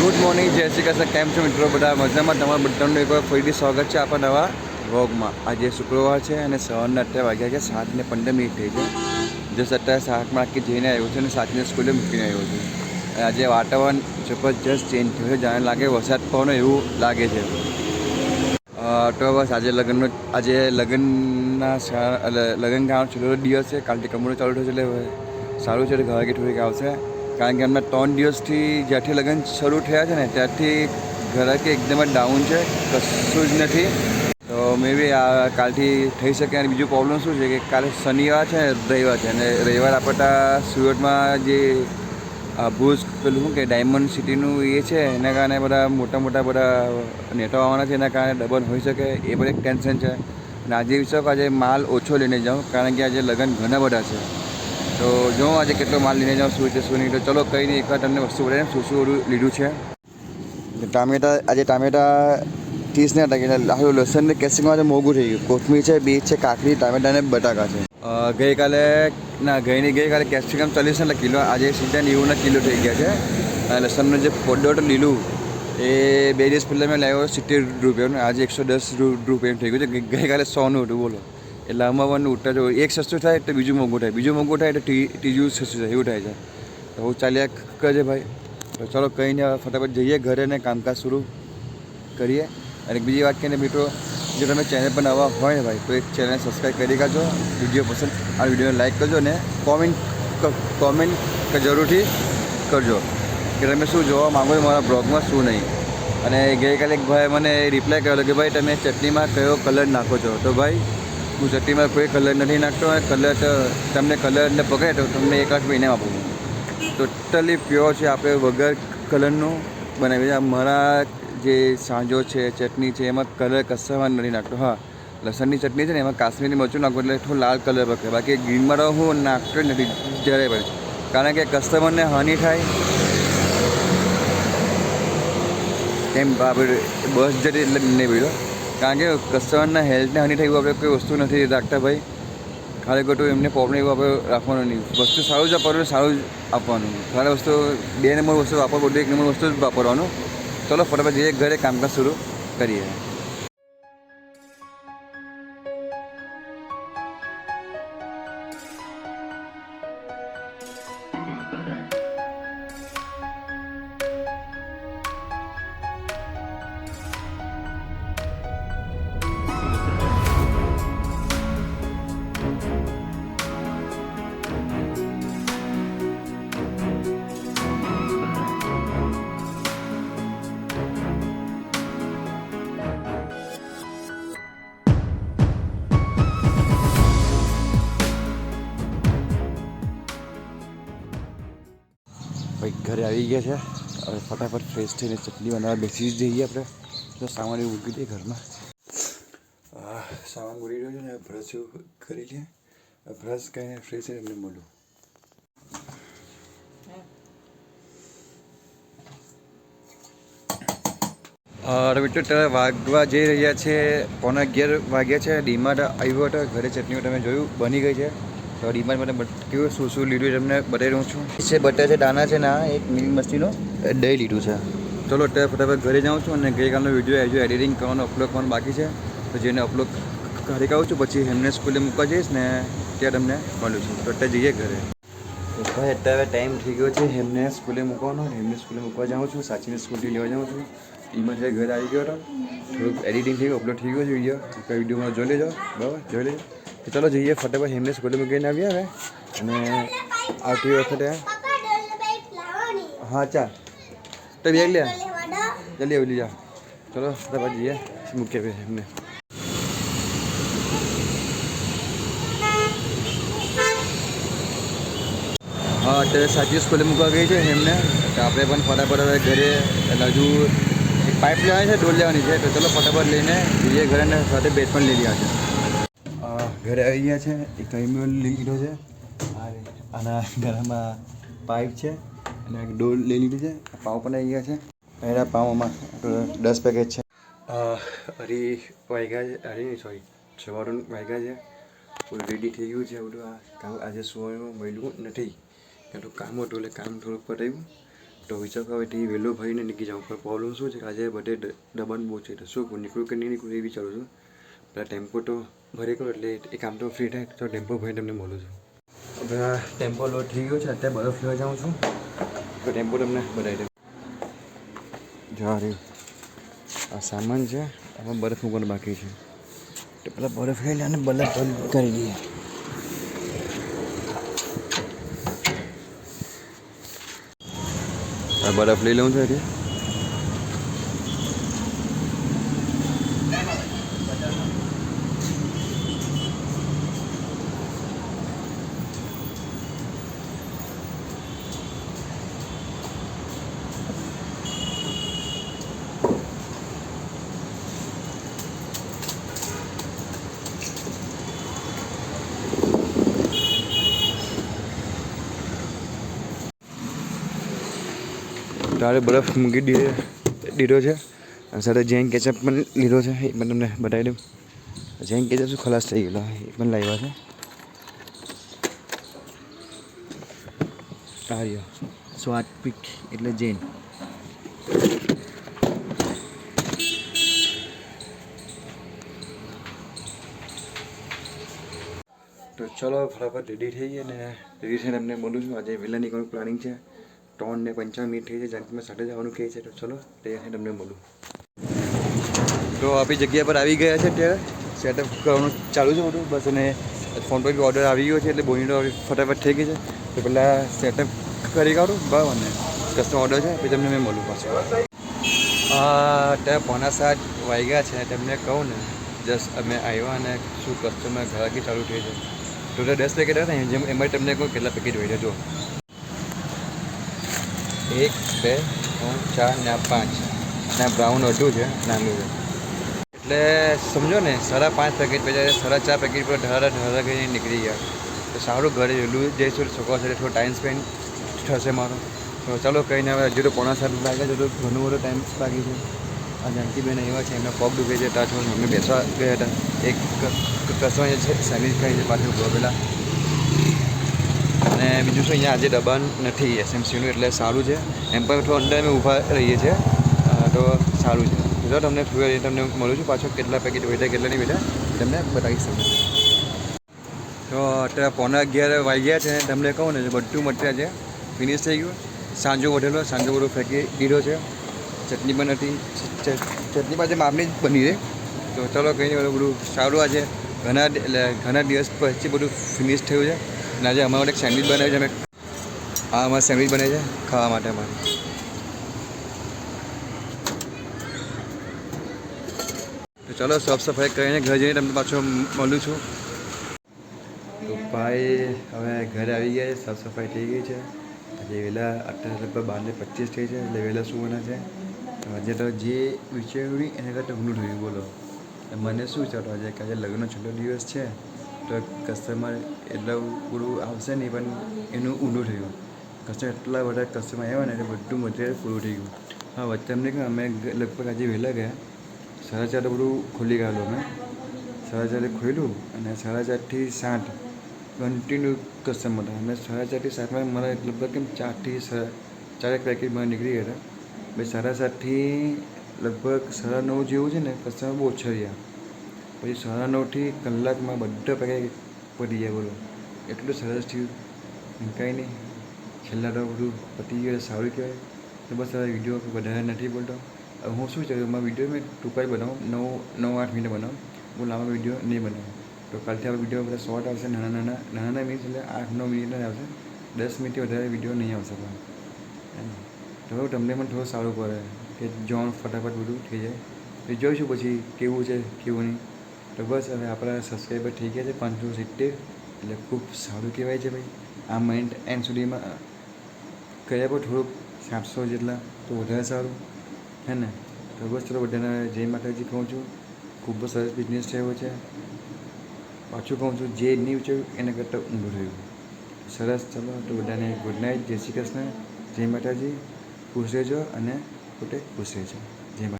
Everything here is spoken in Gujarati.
ગુડ મોર્નિંગ, જય શ્રી કૃષ્ણ. કેમ છો મિત્રો? બધા મજામાં? તમારું બધાનું એકવાર ફરીથી સ્વાગત છે આપણા નવા વ્લોગમાં. આજે શુક્રવાર છે અને સવારના 8 વાગ્યા છે, 7:15 થઈ છે. જસ્ટ અત્યારે શાકમાં આખી જઈને આવ્યો છું અને 7ની સ્કૂલે મૂકીને આવ્યો છું. આજે વાતાવરણ જબરજસ્ત ચેન્જ થયું છે, જાણે લાગે વરસાદ પડવાનો એવું લાગે છે. તો બસ આજે લગ્નના લગ્ન ગાવાનો છેલ્લો દિવસ છે. કાલથી કમરો ચાલુ થશે એટલે સારું છે, ઘર કે થોડીક આવશે. કારણ કે એમના 3 દિવસથી જ્યારથી લગ્ન શરૂ થયા છે ને ત્યારથી ઘરાકી એકદમ જ ડાઉન છે, કશું જ નથી. તો મે બી કાલથી થઈ શકે. અને બીજું પ્રોબ્લેમ શું છે કે કાલે શનિવાર છે ને રવિવાર છે, અને રવિવાર આપણા સુરતમાં જે ભુજ પેલું શું કે ડાયમંડ સિટીનું એ છે, એના કારણે બધા મોટા બધા નેતાઓ આવવાના છે, એના કારણે ડબલ હોઈ શકે એ પણ એક ટેન્શન છે. અને આજે વિચાર આજે માલ ઓછો લઈને જાઉં, કારણ કે આજે લગ્ન ઘણા બધા છે. તો જો આજે કેટલો માલ લઈને જાઉં, શું છે શું નહીં. તો ચલો કંઈ નહીં, એકવાર તમને વસ્તુ બતાવીને શું લીધું છે. ટામેટા 30 હતા, એટલે લસણ ને કેસિંગમાં મોંઘું થઈ ગયું. કોથમીર છે, બીટ છે, કાકડી, ટામેટા અને બટાકા છે. ગઈકાલે કેપ્સિકમ 40 કિલો, આજે સીધા 90 કિલો થઈ ગયા છે. લસણનું જે પોડો લીલું એ 2 દિવસ પહેલાં મેં લાવ્યો 70 રૂપિયાનું, આજે 110 રૂપિયાનું થઈ ગયું છે. ગઈકાલે 100નું હતું, બોલો. એટલે આમાં પણ ઉઠતા જો એક સસ્તું થાય તો બીજું મોંઘું થાય, તો ત્રીજું સસ્તું થાય, એવું થાય છે. તો હું ચાલ્યા કરજે ભાઈ. તો ચલો કંઈ નહીં, ફટાફટ જઈએ ઘરે અને કામકાજ શરૂ કરીએ. અને બીજી વાત કહીને મિત્રો, જો તમે ચેનલ પર નવા હોય ને ભાઈ, તો એક ચેનલ સબસ્ક્રાઈબ કરી કાઢજો. વિડીયો પસંદ આ વિડીયોને લાઈક કરજો અને કોમેન્ટ જરૂરથી કરજો કે તમે શું જોવા માગો છો મારા બ્લોગમાં, શું નહીં. અને ગઈકાલે એક ભાઈ મને રિપ્લાય કર્યો કે ભાઈ તમે ચટણીમાં કયો કલર નાખો છો. તો ભાઈ હું ચટણીમાં કોઈ કલર નથી નાખતો, અને તમને કલરને પકડે તો તમને 1 લાખ ઇનામ આપું. ટોટલી પ્યોર છે, આપણે વગર કલરનું બનાવીએ. મારા જે સાંજો છે, ચટણી છે, એમાં કલર કશામાં નથી નાખતો. હા, લસણની ચટણી છે ને એમાં કાશ્મીરી મરચું નાખવું એટલે થોડું લાલ કલર પકડે, બાકી ગ્રીનમાં તો હું નાખતો જ નથી જરાય પણ, કારણ કે કસ્ટમરને હાનિ થાય એમ આપણે બસ જતી એટલે નહીં ભીડો, કારણ કે કસ્ટમરના હેલ્થને હાનિ થાય એવું આપણે કોઈ વસ્તુ નથી રાખતા ભાઈ. ખાલી ખોટું એમને પ્રોબ્લેમ એવું આપણે રાખવાનું નહીં. વસ્તુ સારું જ વાપરવાનું, સારું જ આપવાનું. ખાલી વસ્તુ 2 નંબર વસ્તુ વાપરવું, 1 નંબર વસ્તુ જ વાપરવાનું. ચલો ફટાફટ જઈએ ઘરે, કામકાજ શરૂ કરીએ. ભાઈ ઘરે આવી ગયા છે, હવે ફટાફટ ફ્રેશ થઈને ચટણી બનાવવા બેસી જઈએ આપણે. તો સામાન એવું મૂકી દઈએ ઘરમાં. સામાન મૂકી રહ્યો છે ને, બ્રશ કરી લઈએ. બ્રશ કરીને ફ્રેશ થઈને એમને મળું. મિત્રો તમે વાગવા જઈ રહ્યા છે 11:15 વાગ્યા છે. ડીમાર્ટ આવ્યો હતો, ઘરે ચટણીઓ તમે જોયું બની ગઈ છે. તો ડીમાર્ટ મને કેવું શું લીધું તમને બતાવી રહ્યું છું. છે બટર છે, દાણા છે ને એક મિલ્ક મસ્તીનો દહીં લીધું છે. ચલો અત્યારે ફટાફટ ઘરે જાઉં છું, અને ગઈકાલનો વિડીયો એડિટિંગ કરવાનો અપલોડ કરવાનું બાકી છે. તો જેને અપલોડ કરી આવું છું, પછી એમને સ્કૂલે મૂકવા જઈશ ને ત્યાં તમને મળું છું. તો અત્યારે જઈએ ઘરે. ભાઈ અત્યારે ટાઈમ થઈ ગયો છે એમને સ્કૂલે મૂકવાનો. એમને સ્કૂલે મૂકવા જાઉં છું, સાચીને સ્કૂલથી લેવા જાઉં છું. ડીમાર્ટ ઘરે આવી ગયો હતો, થોડુંક એડિટિંગ થઈ ગયું, અપલોડ થઈ ગયો છે વિડીયોમાં જોઈ લેજો, બરાબર જોઈ લેજો. તો ચલો જઈએ ફટાફટ એમને સ્કૂલે મૂકીને આવીએ હવે. અને આવતી વખતે હા ચાલ તો બેગ લે, જલ્દી આવી લીજા. ચલો ફટાફટ જઈએ, મૂકીએ એમને. હા અત્યારે સાચી સ્કૂલે મૂકવા ગઈ છે એમને. તો આપણે પણ ફટાફટ હવે ઘરે, એટલે હજુ એક પાઇપ લેવાની છે, ડોલ લેવાની છે. તો ચલો ફટાફટ લઈને જઈએ ઘરે, ને સાથે બેટ પણ લઈ લીધા છે. ઘરે આવી ગયા છે, એક ટાઈમ લઈ લીધો છે. આના ઘરમાં પાઇપ છે અને એક ડોલ લઈ લીધી છે. પાઉં પણ આવી ગયા છે. પહેલાં પાઉંમાં 10 પેકેટ છે. હરી વાગ્યા છે, સોરી 6 વાગ્યા છે. ફૂલ રેડી થઈ ગયું છે બધું. આ કામ આજે સુવાનું મળ્યું નથી, એટલું કામ હતું એટલે કામ થોડુંક પતાવ્યું. તો વિચાર કરો એ વહેલું ભરીને નીકળી જાઉં. પણ પ્રોબ્લેમ શું છે કે આજે બધે દબાણ બહુ છે. તો શું નીકળું કે નહીં નીકળું એ વિચારું છું. પેલા ટેમ્પો તો ભરી કરું એટલે એ કામ તો ફ્રી થાય તો ટેમ્પો ભરીને તમને મળું છું. હવે આ ટેમ્પો લોડ થઈ ગયો છે. અત્યારે બરફ લેવા જાઉં છું તો ટેમ્પો તમને બનાવી દઉં. જવા રહ્યું આ સામાન છે. આમાં બરફ મૂકવાનું બાકી છે તો પેલા બરફ લઈ લે અને બરફ કરી દઈએ. આ બરફ લઈ લઉં છું એટલે તારે બરફ મૂકી દીધો છે અને સાથે જેન કેચઅપ પણ લીધો છે એ પણ તમને બતાવી દઉં. જેન કેચઅપ શું ખલાસ થઈ ગયેલો એ પણ લાવ્યા છે. આ રહ્યો સ્વાદ પીક એટલે જેન. તો ચલો ફટાફટ રેડી થઈ ગઈ ને રેડી થઈને તમને બોલું છું. આજે વહેલા નીકળવાનું પ્લાનિંગ છે. 3:55 થઈ છે. જાણ કે મેં સાથે જવાનું કહે છે તો ચલો તૈયાર તમને બોલું. તો આપણી જગ્યા પર આવી ગયા છે. અત્યારે સેટઅપ કરવાનું ચાલુ છે બધું બસ. અને ફોન પર બી ઓર્ડર આવી ગયો છે એટલે બોઈનો ફટાફટ થઈ ગઈ છે. તો પહેલાં સેટઅપ કરી કાઢું બરાબર ને કસ્ટમ ઓર્ડર છે પછી તમને મેં મળું પાછું. અત્યારે 6:45 વાગ્યા છે. તમને કહું ને જસ્ટ અમે આવ્યા અને શું કસ્ટમર ઘરાકી ચાલુ થઈ છે. ટોટલ 10 પેકેટ હતા ને જેમ એમાં તમને કહું કેટલા પેકેટ હોય છે. જો 1 2 3 4 ને 5 ને બ્રાઉન અડધું છે નાનું છે એટલે સમજો ને 5.5 પેકેટ પછી 4.5 પેકેટ પર ઢારા કરીને નીકળી ગયા. તો સારું ઘરે વહેલું જઈશું છોકરા સાથે થોડો ટાઈમ સ્પેન્ડ થશે મારો. તો ચાલો કહીને હવે હજુ તો 6:45 લાગે છે તો ઘણો બધો ટાઈમ લાગી છે. આ જાનકીબેન એવા છે એમના પગ દુખે છે ત્યાં થોડું મમ્મી બેસવા ગયા હતા. એક કસવા છે સેન્ડવિચ ખાઈ છે પાછું ઉભો પેલા. અને બીજું શું અહીંયા આજે દબાણ નથી એસએમસીનું એટલે સારું છે. એમ પણ થોડું અંદર અમે ઊભા રહીએ છીએ તો સારું છે. જો તમને થોડી તમને મળું છું પાછો કેટલા પેકેટ બેઠા કેટલા નહીં બેઠા તમને બતાવી શકું. તો અત્યારે 11:15 વાગ્યા છે. તમને કહું ને બધું મટીરિયલ છે ફિનિશ થઈ ગયું. સાંજો વધેલો સાંજો બધું ફેંકી દીધો છે. ચટણી પણ હતી. ચટણી પાસે માપની જ બની છે. તો ચાલો કંઈ નહીં બધું સારું. આજે ઘણા દિવસ પછી બધું ફિનિશ થયું છે. અને આજે અમારા માટે એક સેન્ડવિચ બનાવી છે. અમે અમારે સેન્ડવિચ બનાવી છે ખાવા માટે અમારે. તો ચાલો સાફ સફાઈ કરીને ઘરે જઈને તમને પાછો મળું છું. તો ભાઈ હવે ઘરે આવી ગયા છે. સાફ સફાઈ થઈ ગઈ છે. આજે વહેલા અત્યારે લગભગ 12:25 થઈ છે એટલે વહેલા સુવાના છે. આજે તો જે વિચાર્યું એના કરતાં ઊંધું થયું બોલો. મને શું ચાલો આજે કે આજે લગ્નનો છેલ્લો દિવસ છે તો કસ્ટમર એટલું પૂરું આવશે નહીં પણ એનું ઊંધું થયું. કસ્ટમર એટલા બધા કસ્ટમર આવ્યા ને એટલે બધું મટીરિયલ પૂરું થઈ ગયું. હા વચ્ચે અમને કહ્યું અમે લગભગ આજે વહેલા ગયા 4:30 બધું ખુલી ગયેલું. અમે 4:30 ખોલ્યું અને 4:30 થી 7 કન્ટિન્યુ કસ્ટમર હતા. અમે 4:30 થી 7 મારા લગભગ કેમ 4 પેકેટ બહાર નીકળી ગયા હતા. ભાઈ 7:30 થી લગભગ 9:30 જેવું છે ને કસ્ટમર બહુ ઓછા રહ્યા. પછી 9:30 થી કલાકમાં બધા પેકેટ પતી ગયા બોલો. એટલું સરસ થયું. કાંઈ નહીં છેલ્લા તો બધું પતી ગયું સારું કહેવાય. તો બસ હવે વિડીયો વધારે નથી બોલતો. હવે હું શું ચાલ્યું મારા વિડીયો મેં ટૂંકા જ બનાવું 9-8 મિનિટ બનાવું. બહુ લાંબા વિડીયો નહીં બનાવું. તો કાલથી આ વિડીયો બધા શોર્ટ આવશે. નાના મીન્સ એટલે 8-9 મિનિટના આવશે. 10 મિનિટથી વધારે વિડીયો નહીં આવશે પણ તો તમને પણ થોડું સારું પડે કે જોન ફટાફટ બધું થઈ જાય. તો જોઈશું પછી કેવું છે કેવું નહીં. તો બસ હવે આપણા સબસ્ક્રાઈબર થઈ ગયા છે 570 એટલે ખૂબ સારું કહેવાય છે ભાઈ. આ મહિને એન્ડ સુધીમાં કર્યા પણ થોડુંક 700 જેટલા તો વધારે સારું હે ને. તો બસ ચલો બધાને જય માતાજી કહું છું. ખૂબ જ સરસ બિઝનેસ થયો છે. પાછું કહું છું જે નહીં વિચાર્યું એના કરતાં ઊંધું થયું. સરસ ચલો તો બધાને ગુડ નાઇટ. જય શ્રી કૃષ્ણ. જય માતાજી. ખુશ રહેજો અને પોતે ખુશ રહેજો.